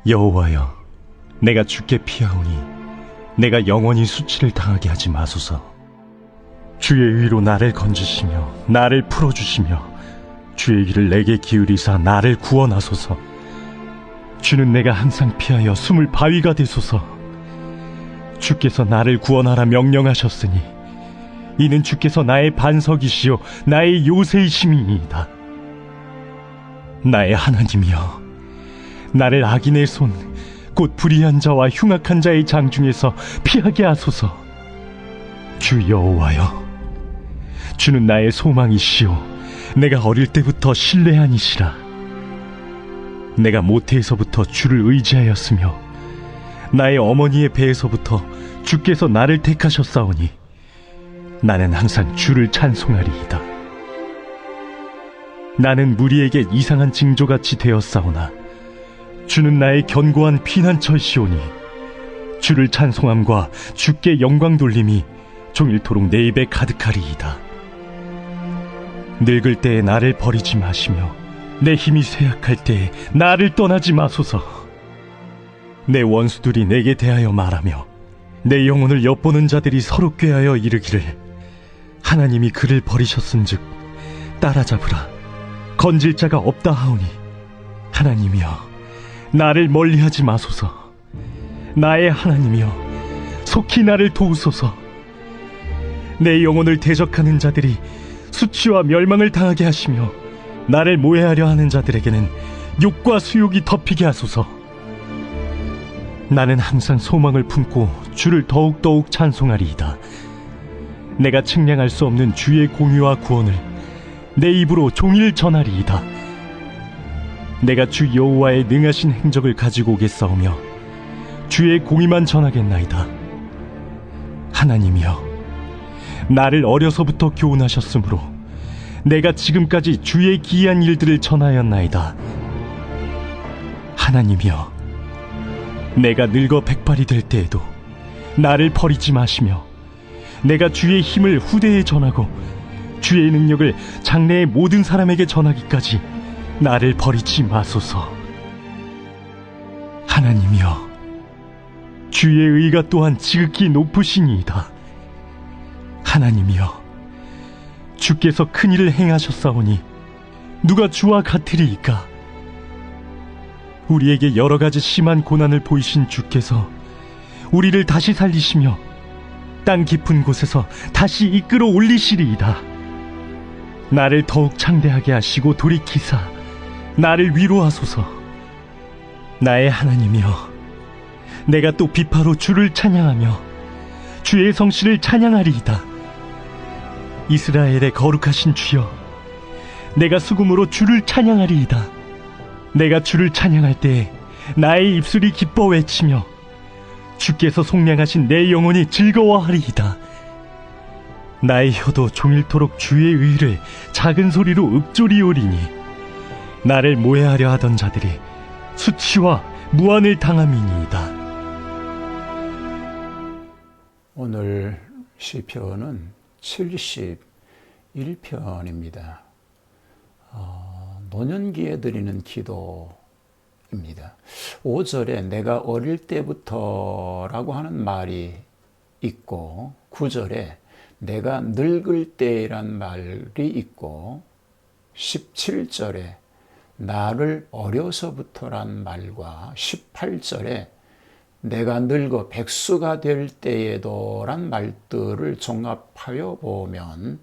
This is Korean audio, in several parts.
여호와여, 내가 주께 피하오니 내가 영원히 수치를 당하게 하지 마소서. 주의 의로 나를 건지시며 나를 풀어주시며 주의 귀를 내게 기울이사 나를 구원하소서. 주는 내가 항상 피하여 숨을 바위가 되소서. 주께서 나를 구원하라 명령하셨으니 이는 주께서 나의 반석이시요 나의 요새이심이니이다. 나의 하나님이여, 나를 악인의 손 곧 불의한 자와 흉악한 자의 장중에서 피하게 하소서. 주 여호와여, 주는 나의 소망이시요 내가 어릴 때부터 신뢰하니시라. 내가 모태에서부터 주를 의지하였으며 나의 어머니의 배에서부터 주께서 나를 택하셨사오니 나는 항상 주를 찬송하리이다. 나는 무리에게 이상한 징조같이 되었사오나 주는 나의 견고한 피난처시오니 주를 찬송함과 주께 영광 돌림이 종일토록 내 입에 가득하리이다. 늙을 때에 나를 버리지 마시며 내 힘이 쇠약할 때에 나를 떠나지 마소서. 내 원수들이 내게 대하여 말하며 내 영혼을 엿보는 자들이 서로 꾀하여 이르기를 하나님이 그를 버리셨은즉 따라잡으라, 건질 자가 없다 하오니 하나님이여, 나를 멀리하지 마소서. 나의 하나님이여, 속히 나를 도우소서. 내 영혼을 대적하는 자들이 수치와 멸망을 당하게 하시며 나를 모해하려 하는 자들에게는 욕과 수욕이 덮이게 하소서. 나는 항상 소망을 품고 주를 더욱더욱 찬송하리이다. 내가 측량할 수 없는 주의 공의와 구원을 내 입으로 종일 전하리이다. 내가 주 여호와의 능하신 행적을 가지고 오겠사오며 주의 공의만 전하겠나이다. 하나님이여, 나를 어려서부터 교훈하셨으므로 내가 지금까지 주의 기이한 일들을 전하였나이다. 하나님이여, 내가 늙어 백발이 될 때에도 나를 버리지 마시며 내가 주의 힘을 후대에 전하고 주의 능력을 장래의 모든 사람에게 전하기까지 나를 버리지 마소서. 하나님이여, 주의 의가 또한 지극히 높으시니이다. 하나님이여, 주께서 큰 일을 행하셨사오니 누가 주와 같으리이까? 우리에게 여러 가지 심한 고난을 보이신 주께서 우리를 다시 살리시며 땅 깊은 곳에서 다시 이끌어 올리시리이다. 나를 더욱 창대하게 하시고 돌이키사 나를 위로하소서. 나의 하나님이여, 내가 또 비파로 주를 찬양하며 주의 성씨를 찬양하리이다. 이스라엘의 거룩하신 주여, 내가 수금으로 주를 찬양하리이다. 내가 주를 찬양할 때에 나의 입술이 기뻐 외치며 주께서 속량하신 내 영혼이 즐거워하리이다. 나의 혀도 종일토록 주의 의를 작은 소리로 읊조리오리니 나를 모해하려 하던 자들이 수치와 무한을 당함이니이다. 오늘 시편은 71편입니다. 노년기에 드리는 기도입니다. 5절에 내가 어릴 때부터라고 하는 말이 있고 9절에 내가 늙을 때란 말이 있고 17절에 나를 어려서부터란 말과 18절에 내가 늙어 백수가 될 때에도란 말들을 종합하여 보면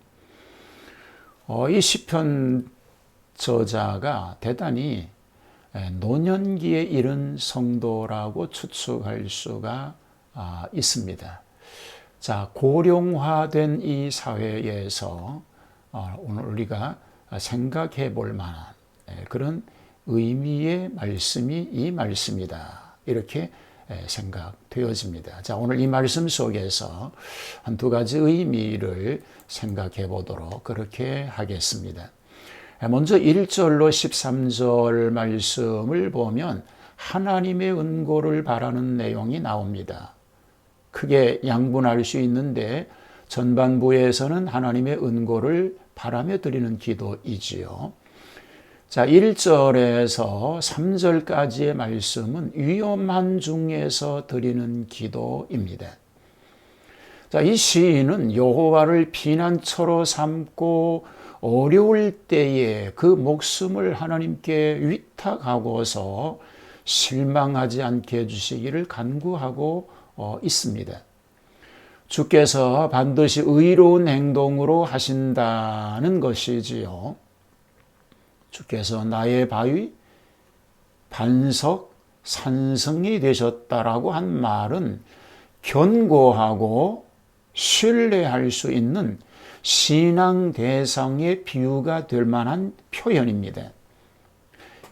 이 시편 저자가 대단히 노년기에 이른 성도라고 추측할 수가 있습니다. 자, 고령화된 이 사회에서 오늘 우리가 생각해 볼 만한 그런 의미의 말씀이 이 말씀이다. 이렇게 생각되어집니다. 자, 오늘 이 말씀 속에서 한두 가지 의미를 생각해 보도록 그렇게 하겠습니다. 먼저 1절로 13절 말씀을 보면 하나님의 은고를 바라는 내용이 나옵니다. 크게 양분할 수 있는데 전반부에서는 하나님의 은고를 바라며 드리는 기도이지요. 자, 1절에서 3절까지의 말씀은 위험한 중에서 드리는 기도입니다. 자, 이 시인은 여호와를 피난처로 삼고 어려울 때에 그 목숨을 하나님께 위탁하고서 실망하지 않게 해주시기를 간구하고 있습니다. 주께서 반드시 의로운 행동으로 하신다는 것이지요. 주께서 나의 바위, 반석, 산성이 되셨다라고 한 말은 견고하고 신뢰할 수 있는 신앙 대상의 비유가 될 만한 표현입니다.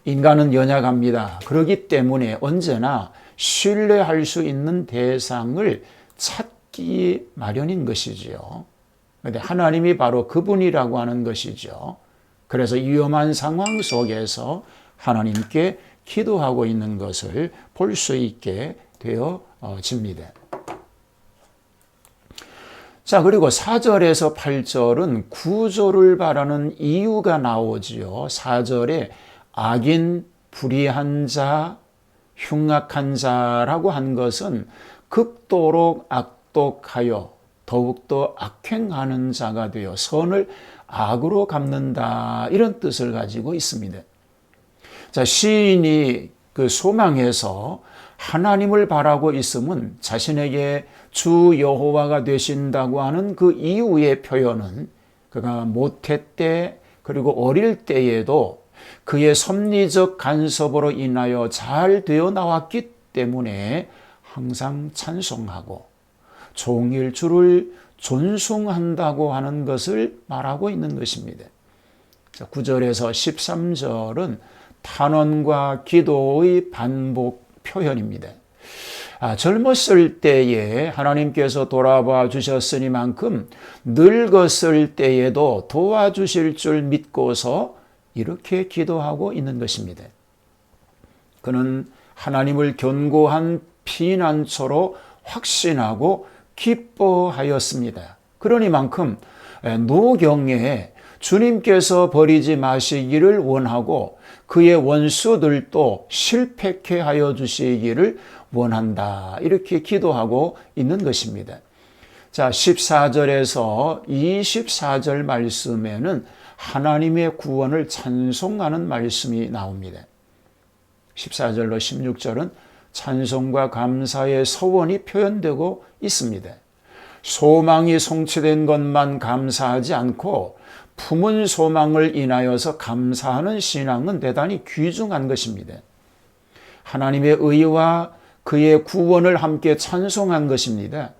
인간은 연약합니다. 그렇기 때문에 언제나 신뢰할 수 있는 대상을 찾기 마련인 것이지요. 그런데 하나님이 바로 그분이라고 하는 것이죠. 그래서 위험한 상황 속에서 하나님께 기도하고 있는 것을 볼 수 있게 되어집니다. 자, 그리고 4절에서 8절은 구조를 바라는 이유가 나오지요. 4절에 악인, 불의한 자, 흉악한 자라고 한 것은 극도로 악독하여 더욱더 악행하는 자가 되어 선을 악으로 갚는다, 이런 뜻을 가지고 있습니다. 자, 시인이 그 소망에서 하나님을 바라고 있음은 자신에게 주 여호와가 되신다고 하는 그 이유의 표현은 그가 모태 때 그리고 어릴 때에도 그의 섭리적 간섭으로 인하여 잘 되어 나왔기 때문에 항상 찬송하고 종일 주를 존숭한다고 하는 것을 말하고 있는 것입니다. 9절에서 13절은 탄원과 기도의 반복 표현입니다. 젊었을 때에 하나님께서 돌아봐 주셨으니만큼 늙었을 때에도 도와주실 줄 믿고서 이렇게 기도하고 있는 것입니다. 그는 하나님을 견고한 피난처로 확신하고 기뻐하였습니다. 그러니만큼 노경에 주님께서 버리지 마시기를 원하고 그의 원수들도 실패케 하여 주시기를 원한다, 이렇게 기도하고 있는 것입니다. 자, 14절에서 24절 말씀에는 하나님의 구원을 찬송하는 말씀이 나옵니다. 14절로 16절은 찬송과 감사의 서원이 표현되고 있습니다. 소망이 성취된 것만 감사하지 않고 품은 소망을 인하여서 감사하는 신앙은 대단히 귀중한 것입니다. 하나님의 의와 그의 구원을 함께 찬송한 것입니다.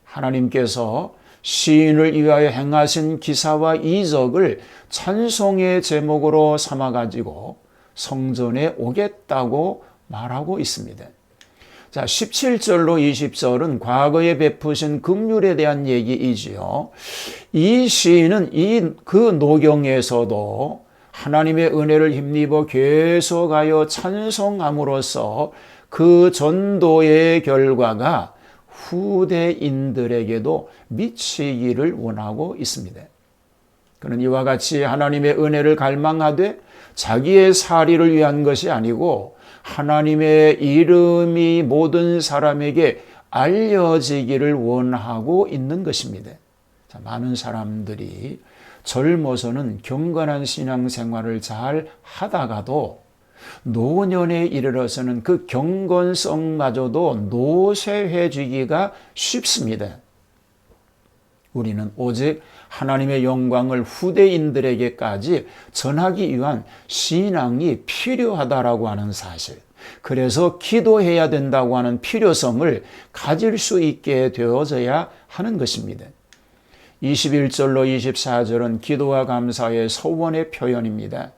하나님께서 시인을 위하여 행하신 기사와 이적을 찬송의 제목으로 삼아가지고 성전에 오겠다고 말하고 있습니다. 자, 17절로 20절은 과거에 베푸신 긍휼에 대한 얘기이지요. 이 시인은 그 노경에서도 하나님의 은혜를 힘입어 계속하여 찬송함으로써 그 전도의 결과가 후대인들에게도 미치기를 원하고 있습니다. 그는 이와 같이 하나님의 은혜를 갈망하되 자기의 사리를 위한 것이 아니고 하나님의 이름이 모든 사람에게 알려지기를 원하고 있는 것입니다. 자, 많은 사람들이 젊어서는 경건한 신앙생활을 잘 하다가도 노년에 이르러서는 그 경건성마저도 노쇠해지기가 쉽습니다. 우리는 오직 하나님의 영광을 후대인들에게까지 전하기 위한 신앙이 필요하다라고 하는 사실, 그래서 기도해야 된다고 하는 필요성을 가질 수 있게 되어져야 하는 것입니다. 21절로 24절은 기도와 감사의 서원의 표현입니다.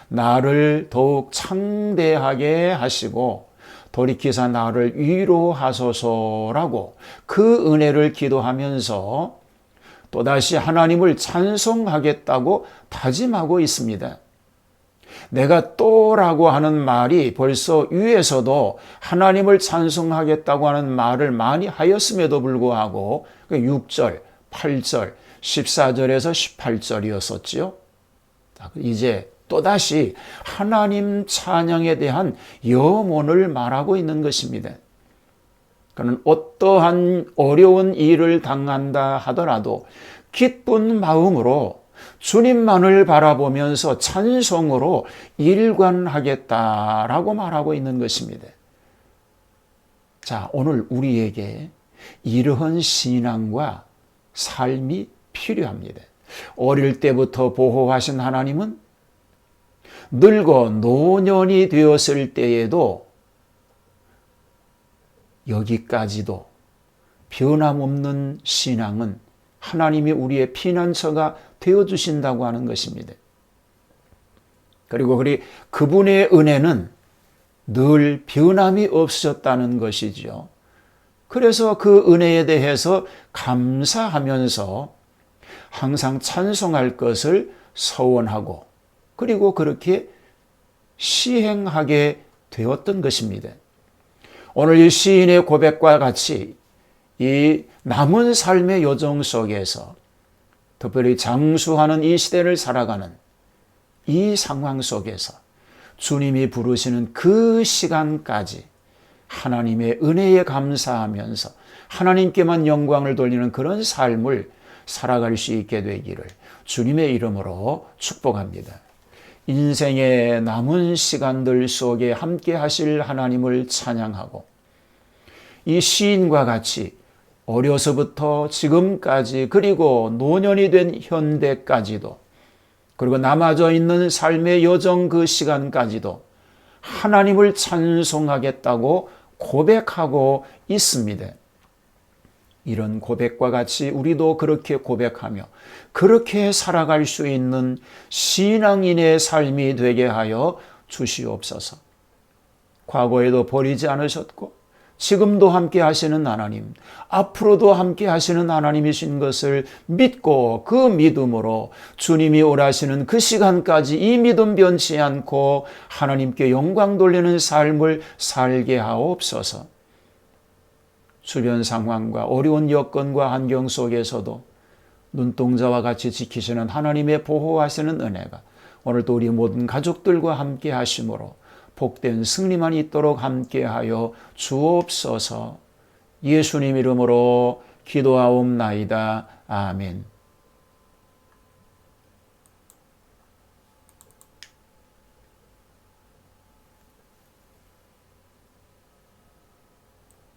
나를 더욱 창대하게 하시고 돌이키사 나를 위로하소서라고 그 은혜를 기도하면서 또다시 하나님을 찬송하겠다고 다짐하고 있습니다. 내가 또라고 하는 말이 벌써 위에서도 하나님을 찬송하겠다고 하는 말을 많이 하였음에도 불구하고 6절, 8절, 14절에서 18절이었었지요. 이제 또다시 하나님 찬양에 대한 염원을 말하고 있는 것입니다. 그는 어떠한 어려운 일을 당한다 하더라도 기쁜 마음으로 주님만을 바라보면서 찬송으로 일관하겠다라고 말하고 있는 것입니다. 자, 오늘 우리에게 이러한 신앙과 삶이 필요합니다. 어릴 때부터 보호하신 하나님은 늙어 노년이 되었을 때에도 여기까지도 변함없는 신앙은 하나님이 우리의 피난처가 되어주신다고 하는 것입니다. 그리고 그분의 은혜는 늘 변함이 없었다는 것이죠. 그래서 그 은혜에 대해서 감사하면서 항상 찬송할 것을 서원하고 그리고 그렇게 시행하게 되었던 것입니다. 오늘 이 시인의 고백과 같이 이 남은 삶의 여정 속에서 특별히 장수하는 이 시대를 살아가는 이 상황 속에서 주님이 부르시는 그 시간까지 하나님의 은혜에 감사하면서 하나님께만 영광을 돌리는 그런 삶을 살아갈 수 있게 되기를 주님의 이름으로 축복합니다. 인생의 남은 시간들 속에 함께 하실 하나님을 찬양하고 이 시인과 같이 어려서부터 지금까지 그리고 노년이 된 현대까지도 그리고 남아져 있는 삶의 여정 그 시간까지도 하나님을 찬송하겠다고 고백하고 있습니다. 이런 고백과 같이 우리도 그렇게 고백하며 그렇게 살아갈 수 있는 신앙인의 삶이 되게 하여 주시옵소서. 과거에도 버리지 않으셨고 지금도 함께 하시는 하나님, 앞으로도 함께 하시는 하나님이신 것을 믿고 그 믿음으로 주님이 오라시는 그 시간까지 이 믿음 변치 않고 하나님께 영광 돌리는 삶을 살게 하옵소서. 주변 상황과 어려운 여건과 환경 속에서도 눈동자와 같이 지키시는 하나님의 보호하시는 은혜가 오늘도 우리 모든 가족들과 함께 하심으로 복된 승리만 있도록 함께하여 주옵소서. 예수님 이름으로 기도하옵나이다. 아멘.